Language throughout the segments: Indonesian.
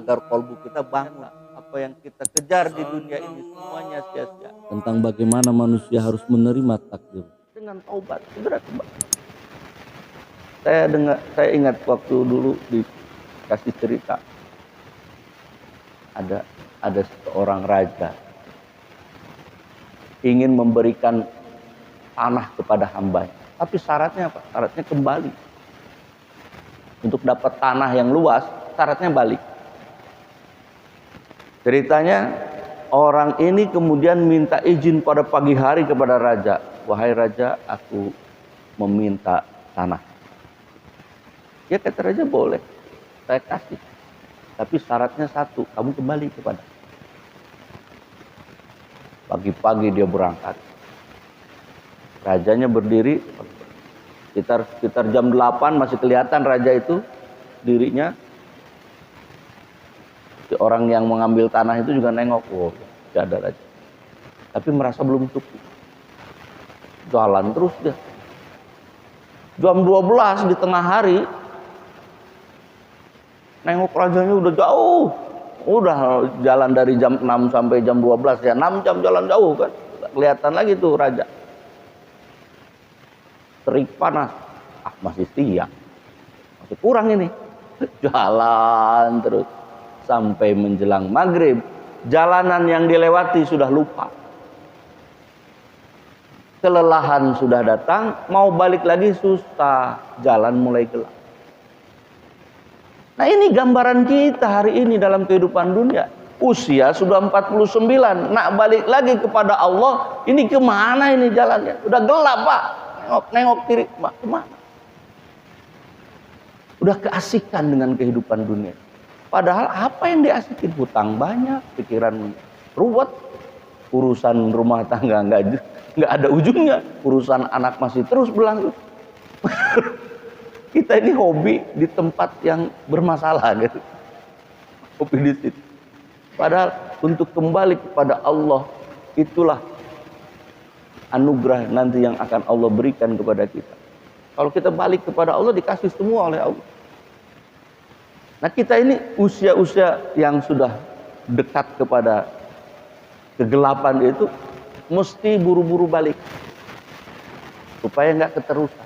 agar kalbu kita bangun. Apa yang kita kejar di dunia ini semuanya sia-sia. Tentang bagaimana manusia harus menerima takdir. Dengan taubat segera kembali. Saya ingat waktu dulu dikasih cerita, ada seorang raja ingin memberikan tanah kepada hambanya, tapi syaratnya apa? Syaratnya kembali. Untuk dapat tanah yang luas, syaratnya balik. Ceritanya orang ini kemudian minta izin pada pagi hari kepada raja. Wahai raja, aku meminta tanah. Ya kata raja, boleh, saya kasih. Tapi syaratnya satu, kamu kembali kepada. Pagi-pagi dia berangkat. Rajanya berdiri, sekitar jam 8 masih kelihatan raja itu dirinya. Si orang yang mengambil tanah itu juga nengok, oh, tidak ada raja. Tapi merasa belum cukup. Jalan terus dia. Jam 12 di tengah hari, nengok rajanya udah jauh. Udah jalan dari jam 6 sampai jam 12 ya, 6 jam jalan jauh kan. Gak kelihatan lagi tuh raja. Terik panas. Ah, masih siang. Masih kurang ini. Jalan terus sampai menjelang maghrib. Jalanan yang dilewati sudah lupa. Kelelahan sudah datang, mau balik lagi susah. Jalan mulai gelap. Nah ini gambaran kita hari ini dalam kehidupan dunia. Usia sudah 49, nak balik lagi kepada Allah, ini kemana ini jalannya? Udah gelap pak, nengok kiri, pak, kemana? Udah keasikan dengan kehidupan dunia. Padahal apa yang diasikin? Hutang banyak, pikiran ruwet, urusan rumah tangga nggak ada ujungnya, urusan anak masih terus berlangsung. Kita ini hobi di tempat yang bermasalah gitu. Hobi di situ. Padahal untuk kembali kepada Allah, itulah anugerah nanti yang akan Allah berikan kepada kita. Kalau kita balik kepada Allah, dikasih semua oleh Allah. Nah kita ini usia-usia yang sudah dekat kepada kegelapan itu, mesti buru-buru balik. Supaya nggak keterusan.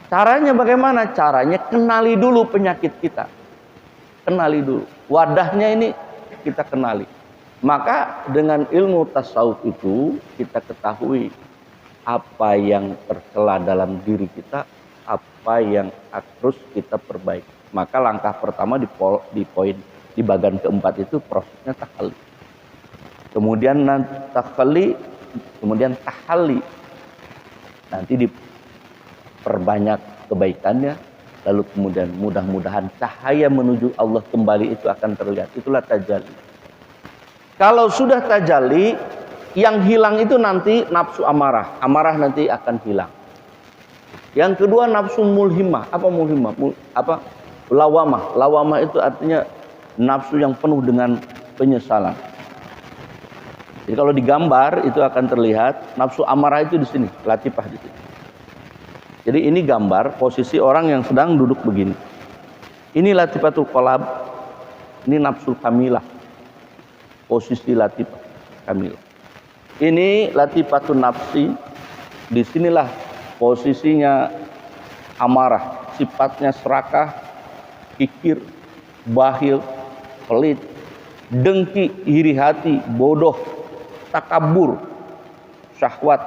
Caranya bagaimana? Caranya kenali dulu penyakit kita. Kenali dulu. Wadahnya ini kita kenali. Maka dengan ilmu tasawuf itu kita ketahui apa yang tercela dalam diri kita, apa yang harus kita perbaiki. Maka langkah pertama di bagian keempat itu prosesnya tahalli. Kemudian tahalli, kemudian tahalli. Nanti perbanyak kebaikannya, lalu kemudian mudah-mudahan cahaya menuju Allah kembali itu akan terlihat. Itulah tajalli. Kalau sudah tajalli, yang hilang itu nanti nafsu amarah. Amarah nanti akan hilang. Yang kedua nafsu mulhimah. Apa mulhimah? Lawamah. Lawamah itu artinya nafsu yang penuh dengan penyesalan. Jadi kalau digambar itu akan terlihat nafsu amarah itu di sini, latifah di sini. Jadi ini gambar posisi orang yang sedang duduk begini. Ini latifatul qalb, ini nafsul kamilah. Posisi latifah kamilah. Ini latifatul nafsi. Disinilah posisinya amarah, sifatnya serakah, kikir, bakhil, pelit, dengki, iri hati, bodoh, takabur, syahwat,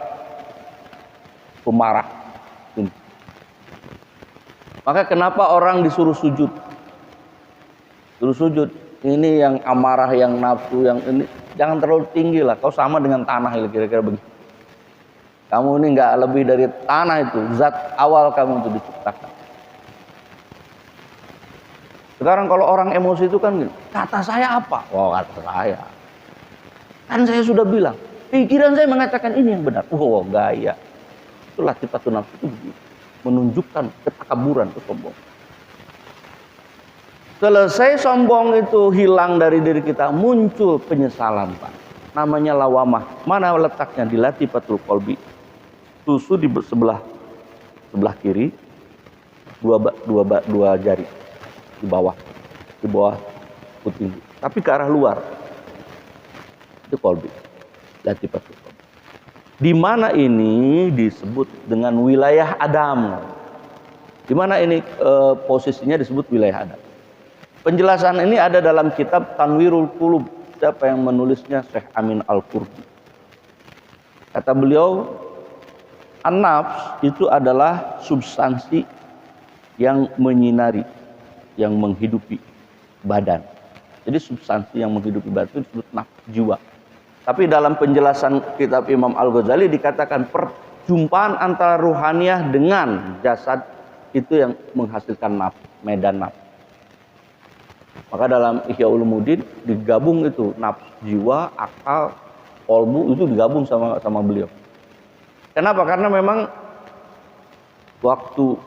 pemarah. Maka kenapa orang disuruh sujud? Suruh sujud. Ini yang amarah, yang nafsu, yang ini jangan terlalu tinggi lah. Kau sama dengan tanah kira-kira begitu. Kamu ini nggak lebih dari tanah itu. Zat awal kamu itu diciptakan. Sekarang kalau orang emosi itu kan, kata saya apa? Oh kata saya. Kan saya sudah bilang. Pikiran saya mengatakan ini yang benar. Oh gaya. Itulah sifatun nafsu itu begitu. Menunjukkan ketakaburan, kesombongan. Selesai sombong itu hilang dari diri kita, muncul penyesalan, Pak. Namanya lawamah. Mana letaknya? Di latifatul qalbi. Susu di sebelah kiri, dua jari. di bawah puting, tapi ke arah luar. Itu kolbi, latifatul kolbi. Di mana ini disebut dengan wilayah Adam. Di mana ini posisinya disebut wilayah Adam. Penjelasan ini ada dalam kitab Tanwirul Qulub. Siapa yang menulisnya? Syekh Amin Al-Qurbi. Kata beliau, an-nafs itu adalah substansi yang menyinari, yang menghidupi badan. Jadi substansi yang menghidupi badan itu disebut nafs, jiwa. Tapi dalam penjelasan kitab Imam Al-Ghazali dikatakan perjumpaan antara ruhaniyah dengan jasad itu yang menghasilkan nafs, medan nafs. Maka dalam Ihya Ulumuddin digabung itu nafs, jiwa, akal, kolbu itu digabung sama beliau. Kenapa? Karena memang waktu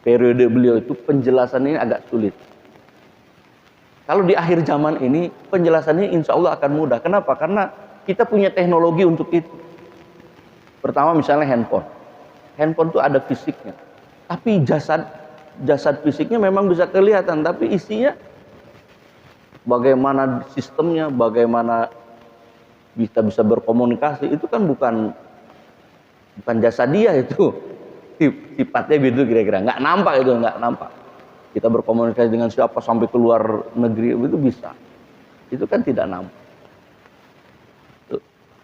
periode beliau itu penjelasan ini agak sulit. Kalau di akhir zaman ini penjelasannya insya Allah akan mudah. Kenapa? Karena kita punya teknologi untuk itu. Pertama misalnya handphone. Handphone itu ada fisiknya. Tapi jasad fisiknya memang bisa kelihatan. Tapi isinya bagaimana sistemnya, bagaimana kita bisa berkomunikasi, itu kan bukan jasa dia itu. Sifatnya gitu kira-kira. Nggak nampak itu, nggak nampak. Kita berkomunikasi dengan siapa sampai keluar negeri itu bisa. Itu kan tidak nampak.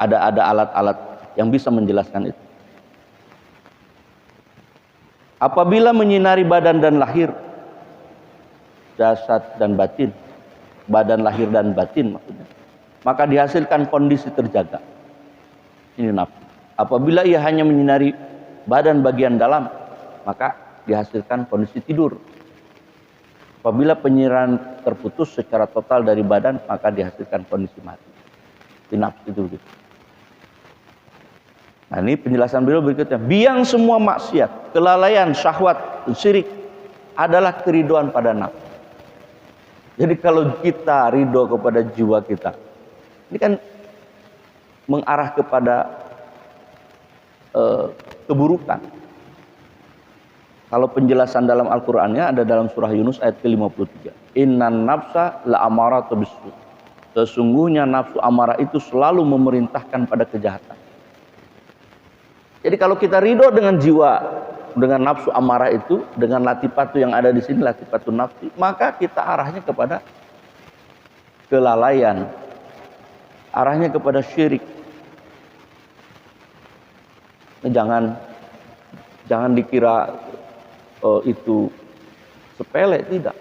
Ada alat-alat yang bisa menjelaskan itu. Apabila menyinari badan dan lahir, jasad dan batin, badan lahir dan batin maksudnya, maka dihasilkan kondisi terjaga. Ini nafsu. Apabila ia hanya menyinari badan bagian dalam, maka dihasilkan kondisi tidur. Apabila penyinaran terputus secara total dari badan, maka dihasilkan kondisi mati. Ini nafsu itu begitu. Nah, ini penjelasan beliau berikutnya. Biang semua maksiat, kelalaian, syahwat, syirik adalah keriduan pada nafsu. Jadi kalau kita ridho kepada jiwa kita, ini kan mengarah kepada keburukan. Kalau penjelasan dalam Al-Qur'annya ada dalam surah Yunus ayat ke-53. Innan nafsa la'amaratu bisu. Sesungguhnya nafsu amarah itu selalu memerintahkan pada kejahatan. Jadi kalau kita ridho dengan jiwa, dengan nafsu amarah itu, dengan latifatu yang ada di sini, latifatu nafsi, maka kita arahnya kepada kelalaian, arahnya kepada syirik. Jangan dikira itu sepele, tidak.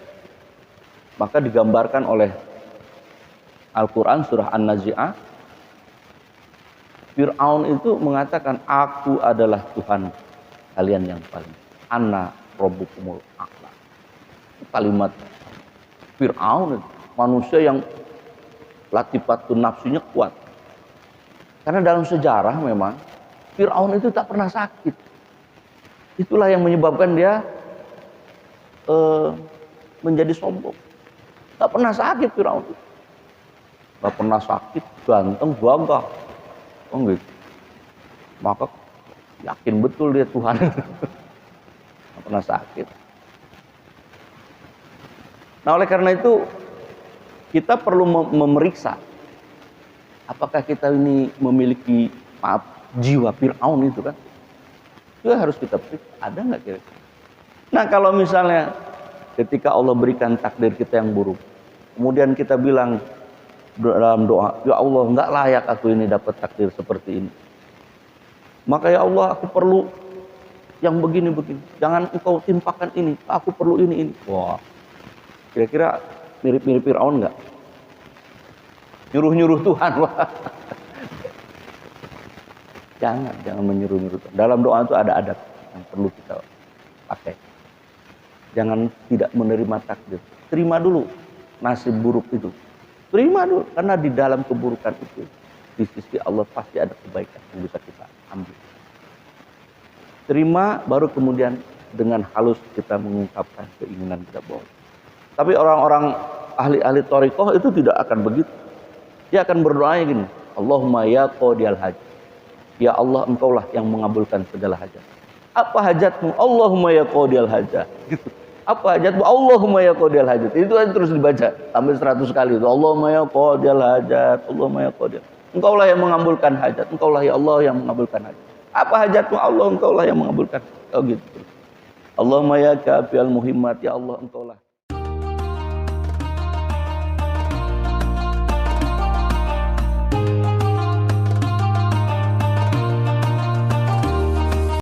Maka digambarkan oleh Al-Quran surah An-Nazi'ah, Fir'aun itu mengatakan, aku adalah Tuhan kalian yang paling, Ana Rabbukumul A'la. Kalimat Fir'aun, manusia yang latifatun nafsunya kuat. Karena dalam sejarah memang Fir'aun itu tak pernah sakit. Itulah yang menyebabkan dia menjadi sombong. Tak pernah sakit Fir'aun. Tak pernah sakit, ganteng, gagah. Oh gitu. Maka yakin betul dia Tuhan. Tak pernah sakit. Nah, oleh karena itu kita perlu memeriksa apakah kita ini memiliki jiwa Fir'aun itu kan. Itu harus kita periksa, ada nggak kira-kira. Nah, kalau misalnya ketika Allah berikan takdir kita yang buruk, kemudian kita bilang dalam doa, ya Allah, nggak layak aku ini dapat takdir seperti ini. Maka ya Allah, aku perlu yang begini-begini. Jangan engkau timpakan ini, aku perlu ini. Wah, kira-kira mirip-mirip Fir'aun nggak? Nyuruh-nyuruh Tuhan. Jangan menyuruh-nyuruh. Dalam doa itu ada adab yang perlu kita pakai. Jangan tidak menerima takdir. Terima dulu nasib buruk itu. Terima dulu, karena di dalam keburukan itu di sisi Allah pasti ada kebaikan yang bisa kita ambil. Terima, baru kemudian dengan halus kita mengungkapkan keinginan kita bahwa. Tapi orang-orang ahli-ahli thariqah itu tidak akan begitu. Dia akan berdoa gini, Allahumma ya qadiyal hajat. Ya Allah, engkaulah yang mengabulkan segala hajat. Apa hajatmu? Allahumma ya qadiyal hajat. Gitu. Apa hajatmu? Allahumma ya qadiyal hajat. Itu aja terus dibaca sampai 100 kali itu. Allahumma ya qadiyal hajat. Allahumma ya qadiyal. Engkaulah yang mengabulkan hajat. Engkaulah ya Allah yang mengabulkan hajat. Apa hajatmu? Allah, engkaulah yang mengabulkan. Oh gitu. Allahumma ya kafiyal muhimmat, ya Allah engkaulah